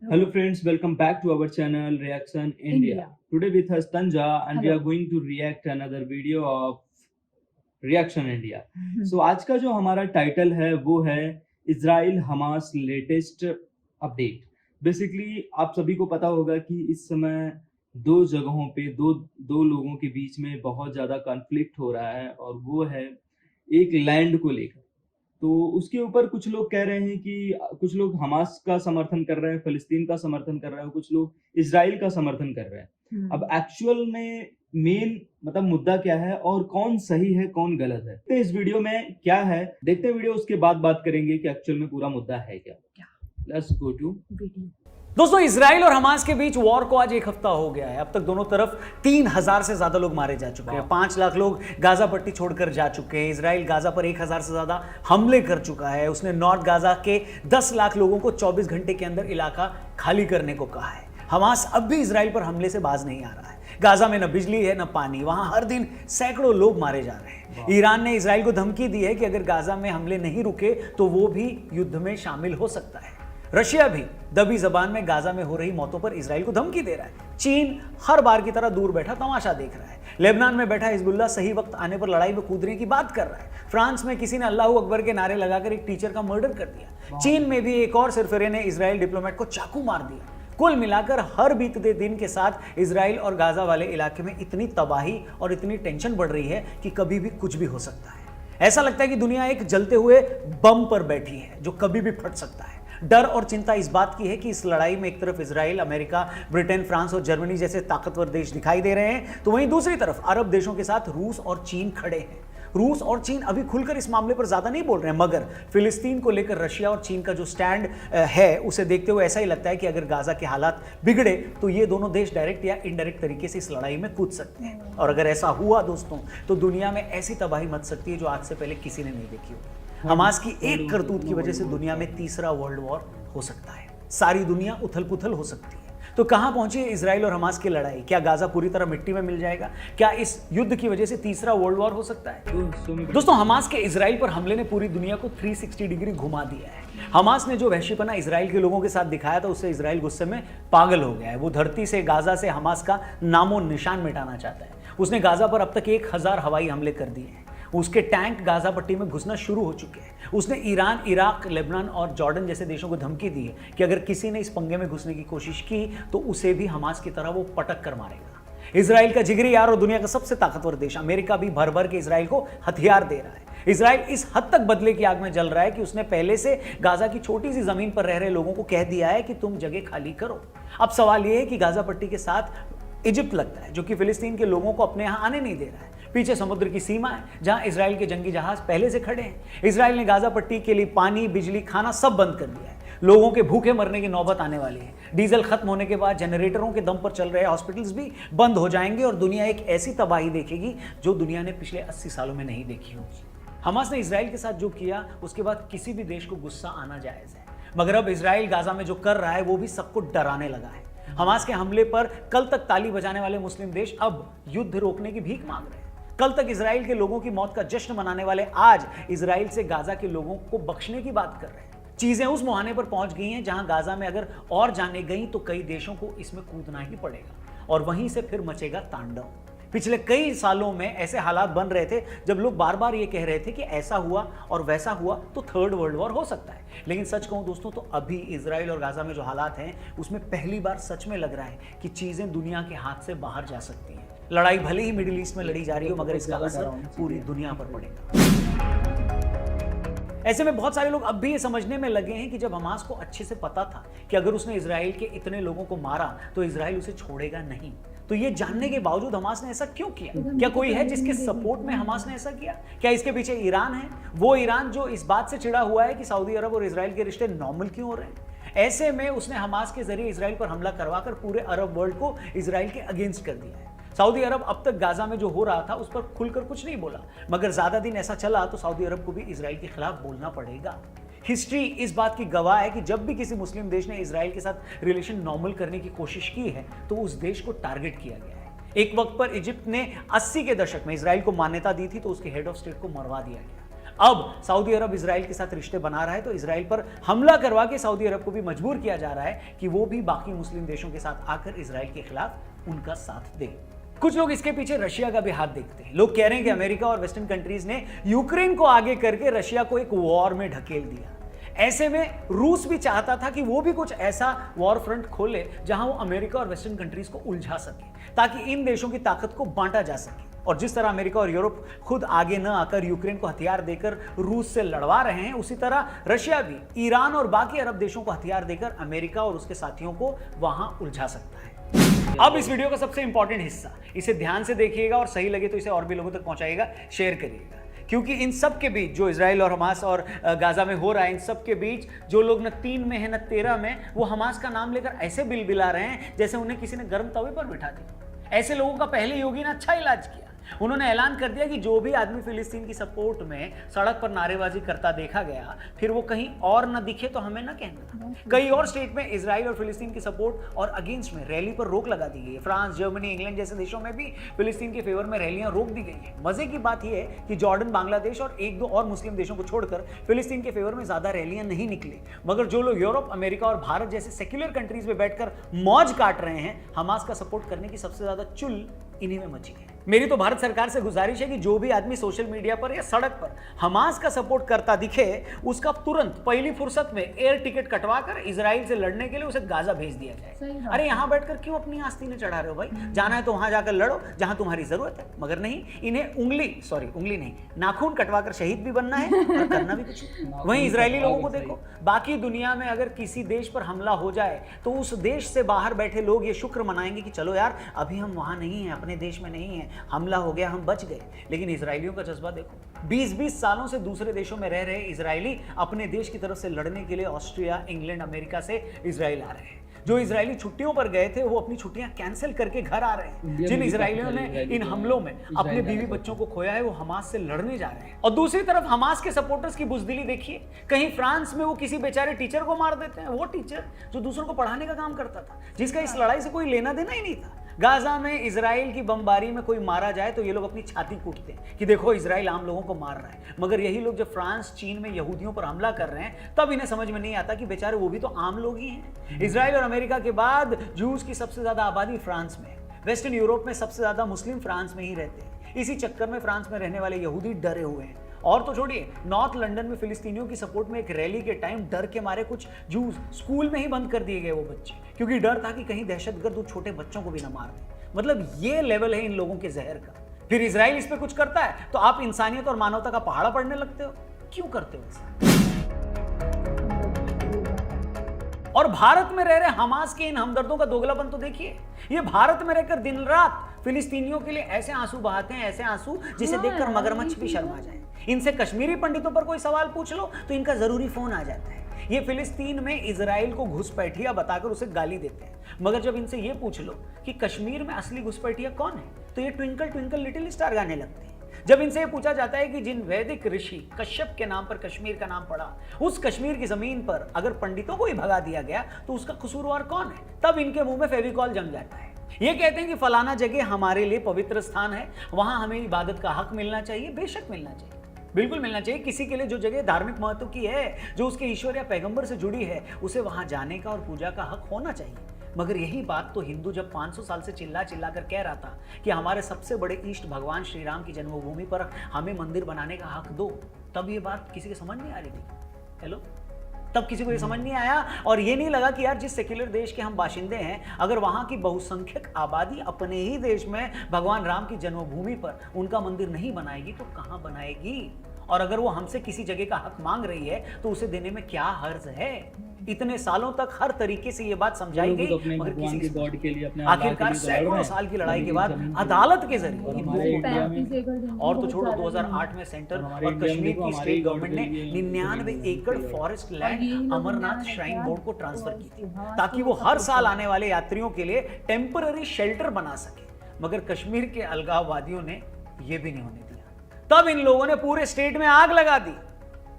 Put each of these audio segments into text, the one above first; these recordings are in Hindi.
Hello friends, welcome back to our channel Reaction India. Today with us Tanja and we are going to react another video of Reaction India. So आज का जो हमारा टाइटल है वो है Israel Hamas latest update. Basically आप सभी को पता होगा कि इस समय दो जगहों पे दो दो लोगों के बीच में बहुत ज्यादा कॉन्फ्लिक्ट हो रहा है और वो है एक लैंड को लेकर. तो उसके ऊपर कुछ लोग कह रहे हैं कि कुछ लोग हमास का समर्थन कर रहे हैं, फिलिस्तीन का समर्थन कर रहे हैं, कुछ लोग इजराइल का समर्थन कर रहे हैं. अब एक्चुअल में मेन मतलब मुद्दा क्या है और कौन सही है कौन गलत है, तो इस वीडियो में क्या है देखते हैं वीडियो, उसके बाद बात करेंगे कि एक्चुअल में पूरा मुद्दा है क्या. Let's go to video. दोस्तों, इजराइल और हमास के बीच वॉर को आज एक हफ्ता हो गया है. अब तक दोनों तरफ 3,000 से ज्यादा लोग मारे जा चुके हैं. 5 लाख लोग गाजा पट्टी छोड़कर जा चुके हैं. इजराइल गाजा पर 1,000 से ज्यादा हमले कर चुका है. उसने नॉर्थ गाजा के 10 लाख लोगों को 24 घंटे के अंदर इलाका खाली करने को कहा है. हमास अब भी इजराइल पर हमले से बाज नहीं आ रहा है. गाजा में न बिजली है न पानी. वहां हर दिन सैकड़ों लोग मारे जा रहे हैं. ईरान ने इजराइल को धमकी दी है कि अगर गाजा में हमले नहीं रुके तो वो भी युद्ध में शामिल हो सकता है. रशिया भी दबी जबान में गाजा में हो रही मौतों पर इजराइल को धमकी दे रहा है. चीन हर बार की तरह दूर बैठा तमाशा देख रहा है. लेबनान में बैठा हिजबुल्लाह सही वक्त आने पर लड़ाई में कूदने की बात कर रहा है. फ्रांस में किसी ने अल्लाह अकबर के नारे लगाकर एक टीचर का मर्डर कर दिया. चीन में भी एक और सिरफिरे ने इजराइल डिप्लोमेट को चाकू मार दिया. कुल मिलाकर हर बीतते दिन के साथ इजराइल और गाजा वाले इलाके में इतनी तबाही और इतनी टेंशन बढ़ रही है कि कभी भी कुछ भी हो सकता है. ऐसा लगता है कि दुनिया एक जलते हुए बम पर बैठी है जो कभी भी फट सकता है. डर और चिंता इस बात की है कि इस लड़ाई में एक तरफ इजराइल, अमेरिका, ब्रिटेन, फ्रांस और जर्मनी जैसे ताकतवर देश दिखाई दे रहे हैं, तो वहीं दूसरी तरफ अरब देशों के साथ रूस और चीन खड़े हैं. रूस और चीन अभी खुलकर इस मामले पर ज्यादा नहीं बोल रहे हैं, मगर फिलिस्तीन को लेकर रशिया और चीन का जो स्टैंड है उसे देखते हुए ऐसा ही लगता है कि अगर गाजा के हालात बिगड़े तो ये दोनों देश डायरेक्ट या इनडायरेक्ट तरीके से इस लड़ाई में कूद सकते हैं. और अगर ऐसा हुआ दोस्तों तो दुनिया में ऐसी तबाही मच सकती है जो आज से पहले किसी ने नहीं देखी होगी. हमास की एक करतूत की वजह से दुनिया में तीसरा वर्ल्ड वॉर हो सकता है. सारी दुनिया उथल पुथल हो सकती है. तो कहां पहुंची है इजराइल और हमास की लड़ाई? क्या गाजा पूरी तरह मिट्टी में मिल जाएगा? क्या इस युद्ध की वजह से तीसरा वर्ल्ड वॉर हो सकता है? दोस्तों, हमास के इजराइल पर हमले ने पूरी दुनिया को 360 डिग्री घुमा दिया है. हमास ने जो वहशीपना इजराइल के लोगों के साथ दिखाया था उससे इजराइल गुस्से में पागल हो गया है. वो धरती से, गाजा से हमास का नामो निशान मिटाना चाहता है. उसने गाजा पर अब तक 1,000 हवाई हमले कर दिए हैं. उसके टैंक गाजा पट्टी में घुसना शुरू हो चुके हैं. उसने ईरान, इराक, लेबनान और जॉर्डन जैसे देशों को धमकी दी है कि अगर किसी ने इस पंगे में घुसने की कोशिश की तो उसे भी हमास की तरह वो पटक कर मारेगा. इजराइल का जिगरी यार और दुनिया का सबसे ताकतवर देश अमेरिका भी भर भर के इजराइल को हथियार दे रहा है. इजराइल इस हद तक बदले की आग में जल रहा है कि उसने पहले से गाजा की छोटी सी जमीन पर रह रहे लोगों को कह दिया है कि तुम जगह खाली करो. अब सवाल यह है कि गाजा पट्टी के साथ इजिप्ट लगता है जो कि फिलिस्तीन के लोगों को अपने यहां आने नहीं दे रहा है. पीछे समुद्र की सीमा है जहां इजराइल के जंगी जहाज पहले से खड़े हैं. इजराइल ने गाजा पट्टी के लिए पानी, बिजली, खाना सब बंद कर दिया है. लोगों के भूखे मरने की नौबत आने वाली है. डीजल खत्म होने के बाद जनरेटरों के दम पर चल रहे हॉस्पिटल्स भी बंद हो जाएंगे और दुनिया एक ऐसी तबाही देखेगी जो दुनिया ने पिछले 80 सालों में नहीं देखी होगी. हमास ने इजराइल के साथ जो किया उसके बाद किसी भी देश को गुस्सा आना जायज है, मगर अब इजराइल गाजा में जो कर रहा है वो भी सबको डराने लगा है. हमास के हमले पर कल तक ताली बजाने वाले मुस्लिम देश अब युद्ध रोकने की भीख मांग रहे हैं. कल तक इजराइल के लोगों की मौत का जश्न मनाने वाले आज इजराइल से गाजा के लोगों को बख्शने की बात कर रहे हैं. चीजें उस मुहाने पर पहुंच गई हैं जहां गाजा में अगर और जाने गई तो कई देशों को इसमें कूदना ही पड़ेगा और वहीं से फिर मचेगा तांडव. पिछले कई सालों में ऐसे हालात बन रहे थे जब लोग बार बार ये कह रहे थे कि ऐसा हुआ और वैसा हुआ तो थर्ड वर्ल्ड वॉर हो सकता है. लेकिन सच कहूं दोस्तों तो अभी इजराइल और गाजा में जो हालात हैं उसमें पहली बार सच में लग रहा है कि चीजें दुनिया के हाथ से बाहर जा सकती हैं. लड़ाई भले ही मिडिल ईस्ट में लड़ी जा रही हो मगर इसका असर पूरी दुनिया पर पड़ेगा. ऐसे में बहुत सारे लोग अब भी ये समझने में लगे हैं कि जब हमास को अच्छे से पता था कि अगर उसने इजराइल के इतने लोगों को मारा तो इजराइल उसे छोड़ेगा नहीं, तो ये जानने के बावजूद हमास ने ऐसा क्यों किया? क्या कोई है जिसके सपोर्ट में हमास ने ऐसा किया? क्या इसके पीछे ईरान है, वो ईरान जो इस बात से चिढ़ा हुआ है कि सऊदी अरब और इजराइल के रिश्ते नॉर्मल क्यों हो रहे हैं? ऐसे में उसने हमास के जरिए इजराइल पर हमला करवाकर पूरे अरब वर्ल्ड को इजराइल के अगेंस्ट कर दिया है. सऊदी अरब अब तक गाजा में जो हो रहा था उस पर खुलकर कुछ नहीं बोला, मगर ज्यादा दिन ऐसा चला तो सऊदी अरब को भी इजराइल के खिलाफ बोलना पड़ेगा. हिस्ट्री इस बात की गवाह है कि जब भी किसी मुस्लिम देश ने इजराइल के साथ रिलेशन नॉर्मल करने की कोशिश की है तो उस देश को टारगेट किया गया है. एक वक्त पर इजिप्ट ने 80 के दशक में इजराइल को मान्यता दी थी तो उसके हेड ऑफ स्टेट को मरवा दिया गया. अब सऊदी अरब इजराइल के साथ रिश्ते बना रहा है, तो इजराइल पर हमला करवा के सऊदी अरब को भी मजबूर किया जा रहा है कि वो भी बाकी मुस्लिम देशों के साथ आकर इजराइल के खिलाफ उनका साथ दे। कुछ लोग इसके पीछे रशिया का भी हाथ देखते हैं। लोग कह रहे हैं कि अमेरिका और वेस्टर्न कंट्रीज ने यूक्रेन को आगे करके रशिया को एक वॉर में ढकेल दिया। ऐसे में रूस भी चाहता था कि वो भी कुछ ऐसा वॉर फ्रंट खोले जहां वो अमेरिका और वेस्टर्न कंट्रीज को उलझा सके, ताकि इन देशों की ताकत को बांटा जा सके। और जिस तरह अमेरिका और यूरोप खुद आगे न आकर यूक्रेन को हथियार देकर रूस से लड़वा रहे हैं, उसी तरह रशिया भी ईरान और बाकी अरब देशों को हथियार देकर अमेरिका और उसके साथियों को वहां उलझा सकता है। अब इस वीडियो का सबसे इंपॉर्टेंट हिस्सा, इसे ध्यान से देखिएगा और सही लगे तो इसे और भी लोगों तक पहुंचाइएगा, शेयर करिएगा। क्योंकि इन सब के बीच जो इजराइल और हमास और गाजा में हो रहा है, इन सब के बीच जो लोग न 3 में है न 13 में, वो हमास का नाम लेकर ऐसे बिलबिला रहे हैं जैसे उन्हें किसी ने गर्म तवे पर बिठा दिया। ऐसे लोगों का पहले योगी ने अच्छा इलाज किया। उन्होंने ऐलान कर दिया कि जो भी आदमी फिलिस्तीन की सपोर्ट में सड़क पर नारेबाजी करता देखा गया, फिर वो कहीं और न दिखे तो हमें न कहना। कई और स्टेट में इजराइल और फिलिस्तीन की सपोर्ट और अगेंस्ट में रैली पर रोक लगा दी गई है। फ्रांस, जर्मनी, इंग्लैंड जैसे देशों में भी फिलिस्तीन के फेवर में रैलियां रोक दी गई है। मजे की बात यह है कि जॉर्डन, बांग्लादेश और 1-2 और मुस्लिम देशों को छोड़कर फिलिस्तीन के फेवर में ज्यादा रैलियां नहीं निकली। मगर जो लोग यूरोप, अमेरिका और भारत जैसे सेक्युलर कंट्रीज में बैठकर मौज काट रहे हैं, हमास का सपोर्ट करने की सबसे ज्यादा चुल इन्हीं में मची है। मेरी तो भारत सरकार से गुजारिश है कि जो भी आदमी सोशल मीडिया पर या सड़क पर हमास का सपोर्ट करता दिखे, उसका तुरंत पहली फुर्सत में एयर टिकट कटवाकर इजराइल से लड़ने के लिए उसे गाजा भेज दिया जाए। अरे यहां बैठकर क्यों अपनी आस्तीनें चढ़ा रहे हो भाई? जाना है तो वहां जाकर लड़ो जहां तुम्हारी जरूरत है। मगर नहीं, इन्हें उंगली नहीं, नाखून कटवाकर शहीद भी बनना है और करना भी कुछ। वहीं इजरायली लोगों को देखो, बाकी दुनिया में अगर किसी देश पर हमला हो जाए तो उस देश से बाहर बैठे लोग ये शुक्र मनाएंगे कि चलो यार, अभी हम वहां नहीं है, अपने देश में नहीं है, हमला हो गया, हम बच गए। लेकिन इजरायलियों का जज्बा देखो, 20-20 सालों से दूसरे देशों में रह रहे इजरायली अपने देश की तरफ से लड़ने के लिए ऑस्ट्रिया, इंग्लैंड, अमेरिका से इजराइल आ रहे हैं। जो इजरायली छुट्टियों पर गए थे वो अपनी छुट्टियां कैंसिल करके घर आ रहे हैं। जिन इजरायलियों ने इन हमलों में अपने बीवी बच्चों को खोया है, वो हमास से लड़ने जा रहे हैं। और दूसरी तरफ हमास के सपोर्टर्स की बुजदिली देखिए। कहीं फ्रांस में वो किसी बेचारे टीचर को मार देते हैं, वो टीचर जो दूसरों को पढ़ाने का काम करता था, जिसका इस लड़ाई से कोई लेना देना ही नहीं था। गाजा में इजराइल की बमबारी में कोई मारा जाए तो ये लोग अपनी छाती कूटते हैं कि देखो इजराइल आम लोगों को मार रहा है। मगर यही लोग जब फ्रांस, चीन में यहूदियों पर हमला कर रहे हैं, तब इन्हें समझ में नहीं आता कि बेचारे वो भी तो आम लोग ही हैं। इजराइल और अमेरिका के बाद जूस की सबसे ज्यादा आबादी फ्रांस में है। वेस्टर्न यूरोप में सबसे ज्यादा मुस्लिम फ्रांस में ही रहते हैं। इसी चक्कर में फ्रांस में रहने वाले यहूदी डरे हुए हैं। और तो छोड़िए, नॉर्थ लंदन में फिलिस्तीनियों की सपोर्ट में एक रैली के टाइम डर के मारे कुछ जूस स्कूल में ही बंद कर दिए गए वो बच्चे, क्योंकि डर था कि कहीं दहशतगर्द उन छोटे बच्चों को भी ना मार दें। मतलब ये लेवल है इन लोगों के जहर का। फिर इजराइल इस पे कुछ करता है तो आप इंसानियत और मानवता का पहाड़ा पढ़ने लगते हो। क्यों करते हो ऐसा? और भारत में रह रहे हमास के इन हमदर्दों का दोगलापन तो देखिए। ये भारत में रहकर दिन रात फिलिस्तीनियों के लिए ऐसे आंसू बहाते हैं, ऐसे आंसू जिसे देखकर मगरमच्छ भी शर्मा जाए। इनसे कश्मीरी पंडितों पर कोई सवाल पूछ लो तो इनका जरूरी फोन आ जाता है। ये फिलिस्तीन में इजराइल को घुसपैठिया बताकर उसे गाली देते हैं। मगर जब इनसे ये पूछ लो कि कश्मीर में असली घुसपैठिया कौन है, तो ये ट्विंकल ट्विंकल लिटिल स्टार गाने लगते हैं। जब इनसे ये पूछा जाता है कि जिन वैदिक ऋषि कश्यप के नाम पर कश्मीर का नाम पड़ा, उस कश्मीर की जमीन पर अगर पंडितों को ही भगा दिया गया तो उसका कसूरवार कौन है, तब इनके मुंह में फेविकॉल जम जाता है। ये कहते हैं कि फलाना जगह हमारे लिए पवित्र स्थान है, वहां हमें इबादत का हक मिलना चाहिए। बेशक मिलना चाहिए, बिल्कुल मिलना चाहिए। किसी के लिए जो जगह धार्मिक महत्व की है, जो उसके ईश्वर या पैगंबर से जुड़ी है, उसे वहां जाने का और पूजा का हक होना चाहिए। मगर यही बात तो हिंदू जब 500 साल से चिल्ला चिल्ला कर कह रहा था कि हमारे सबसे बड़े इष्ट भगवान श्री राम की जन्मभूमि पर हमें मंदिर बनाने का हक दो, तब ये बात किसी के समझ नहीं आ रही थी। हेलो, तब किसी को ये समझ नहीं आया और ये नहीं लगा कि यार जिस सेक्युलर देश के हम बाशिंदे हैं, अगर वहां की बहुसंख्यक आबादी अपने ही देश में भगवान राम की जन्मभूमि पर उनका मंदिर नहीं बनाएगी तो कहां बनाएगी? और अगर वो हमसे किसी जगह का हक मांग रही है तो उसे देने में क्या हर्ज है? इतने सालों तक हर तरीके से ये बात समझाई गई, मगर किसी के गॉड के लिए अपने आखिरकार सैकड़ों साल की लड़ाई के बाद अदालत के जरिए, और तो छोड़ो 2008 में सेंटर और कश्मीर की स्टेट गवर्नमेंट ने 99 एकड़ forest land Amarnath shrine board को ट्रांसफर की थी, ताकि वो हर साल आने वाले यात्रियों के लिए टेम्पररी शेल्टर बना सके। मगर कश्मीर के अलगाववादियों ने यह भी नहीं होने दिया। तब इन लोगों ने पूरे स्टेट में आग लगा दी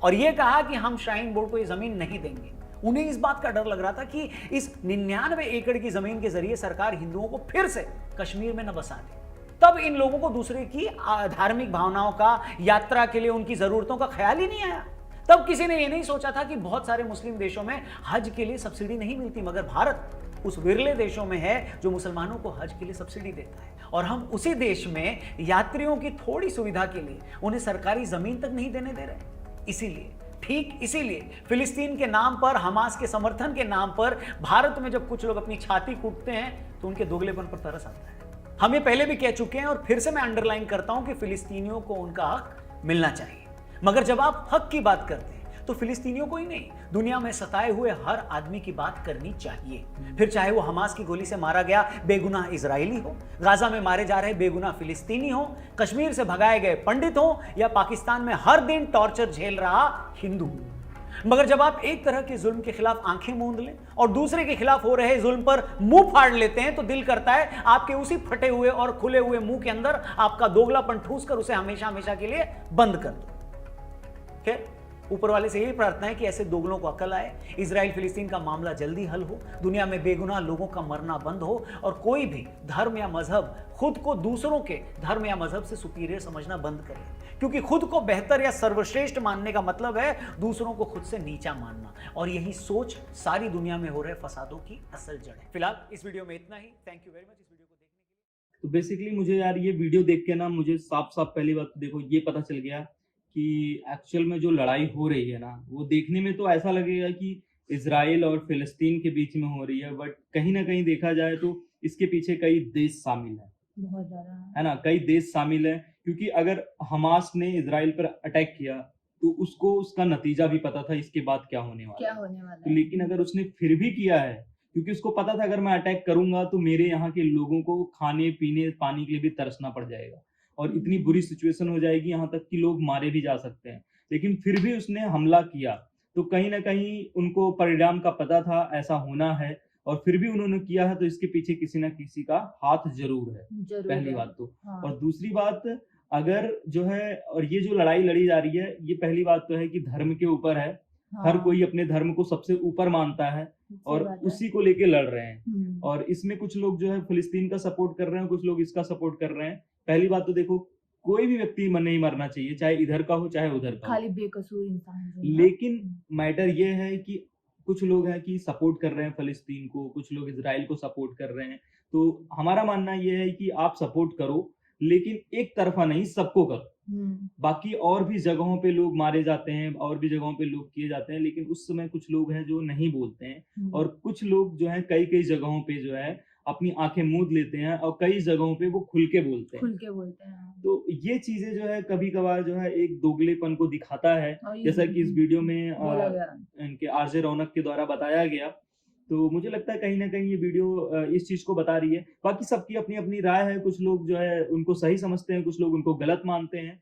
और यह कहा कि हम श्राइन बोर्ड को ये जमीन नहीं देंगे। उन्हें इस बात का डर लग रहा था कि इस 99 एकड़ की जमीन के जरिए सरकार हिंदुओं को फिर से कश्मीर में न बसा दे। तब इन लोगों को दूसरे की धार्मिक भावनाओं का, यात्रा के लिए उनकी जरूरतों का ख्याल ही नहीं आया। तब किसी ने ये नहीं सोचा था कि बहुत सारे मुस्लिम देशों में हज के लिए सब्सिडी नहीं मिलती, मगर भारत उस विरले देशों में है जो मुसलमानों को हज के लिए सब्सिडी देता है। और हम उसी देश में यात्रियों की थोड़ी सुविधा के लिए उन्हें सरकारी जमीन तक नहीं देने दे रहे। इसीलिए, ठीक इसीलिए फिलिस्तीन के नाम पर, हमास के समर्थन के नाम पर भारत में जब कुछ लोग अपनी छाती कूटते हैं तो उनके दोगलेपन पर तरस आता है। हम ये पहले भी कह चुके हैं और फिर से मैं अंडरलाइन करता हूं कि फिलिस्तीनियों को उनका हक मिलना चाहिए। मगर जब आप हक की बात करते हैं तो फिलिस्तीनियों को ही नहीं, दुनिया में सताए हुए हर आदमी की बात करनी चाहिए। फिर चाहे वो हमास की गोली से मारा गया बेगुनाह इजरायली हो, गाजा में मारे जा रहे बेगुनाह फिलिस्तीनी हो, कश्मीर से भगाए गए पंडित हो, या पाकिस्तान में हर दिन टॉर्चर झेल रहा हिंदू। मगर जब आप एक तरह के जुल्म के खिलाफ आंखें मूंद लें और दूसरे के खिलाफ हो रहे जुल्म पर मुंह फाड़ लेते हैं तो दिल करता है आपके उसी फटे हुए और खुले हुए मुंह के अंदर आपका दोगलापन ठूस कर उसे हमेशा हमेशा के लिए बंद कर दो। खैर, ऊपर वाले से यही प्रार्थना है कि ऐसे दोगलों को अकल आए, इजराइल फिलिस्तीन का मामला जल्दी हल हो, दुनिया में बेगुनाह लोगों का मरना बंद हो और कोई भी धर्म या मजहब खुद को दूसरों के धर्म या मजहब से सुपीरियर समझना बंद करे। क्योंकि खुद को बेहतर या सर्वश्रेष्ठ मानने का मतलब है दूसरों को खुद से नीचा मानना, और यही सोच सारी दुनिया में हो रहे फसादों की असल जड़ है। फिलहाल इस वीडियो में इतना ही। थैंक यू वेरी मच इस वीडियो को देखने के लिए। तो बेसिकली मुझे यार ये वीडियो देख के ना, मुझे साफ साफ पहली बात तो देखो ये पता चल गया कि एक्चुअल में जो लड़ाई हो रही है ना, वो देखने में तो ऐसा लगेगा कि इजराइल और फिलिस्तीन के बीच में हो रही है, बट कहीं ना कहीं देखा जाए तो इसके पीछे कई देश शामिल है, बहुत ज्यादा है ना। कई देश शामिल है, क्योंकि अगर हमास ने इजराइल पर अटैक किया तो उसको उसका नतीजा भी पता था इसके बाद क्या होने वाला है। तो लेकिन अगर उसने फिर भी किया है, क्योंकि उसको पता था अगर मैं अटैक करूंगा तो मेरे यहाँ के लोगों को खाने पीने पानी के लिए भी तरसना पड़ जाएगा और इतनी बुरी सिचुएशन हो जाएगी, यहाँ तक कि लोग मारे भी जा सकते हैं। लेकिन फिर भी उसने हमला किया, तो कहीं ना कहीं उनको परिणाम का पता था ऐसा होना है, और फिर भी उन्होंने किया है, तो इसके पीछे किसी ना किसी का हाथ जरूर है, पहली बात तो। हाँ। और दूसरी बात, अगर जो है, और ये जो लड़ाई लड़ी जा रही है, ये पहली बात तो है कि धर्म के ऊपर है। हर कोई अपने धर्म को सबसे ऊपर मानता है और उसी को लेके लड़ रहे हैं। और इसमें कुछ लोग जो है फिलिस्तीन का सपोर्ट कर रहे हैं, कुछ लोग इसका सपोर्ट कर रहे हैं। पहली बात तो देखो, कोई भी व्यक्ति नहीं मरना चाहिए, चाहे इधर का हो चाहे उधर का हो, खाली बेकसूर इंसान। लेकिन मैटर ये है कि कुछ लोग हैं कि सपोर्ट कर रहे हैं फिलिस्तीन को, कुछ लोग इजराइल को सपोर्ट कर रहे हैं। तो हमारा मानना ये है कि आप सपोर्ट करो, लेकिन एक तरफा नहीं, सबको करो। बाकी और भी जगहों पे लोग मारे जाते हैं, और भी जगहों पे लोग किए जाते हैं, लेकिन उस समय कुछ लोग हैं जो नहीं बोलते हैं, और कुछ लोग जो है कई कई जगहों पे जो है अपनी आंखें मूंद लेते हैं, और कई जगहों पे वो खुल के बोलते हैं। तो ये चीजें जो है कभी कभार जो है एक दोगलेपन को दिखाता है, जैसा कि इस वीडियो में इनके आरजे रौनक के द्वारा बताया गया। तो मुझे लगता है कहीं ना कहीं ये वीडियो इस चीज को बता रही है। बाकी सबकी अपनी अपनी राय है, कुछ लोग जो है उनको सही समझते हैं, कुछ लोग उनको गलत मानते हैं।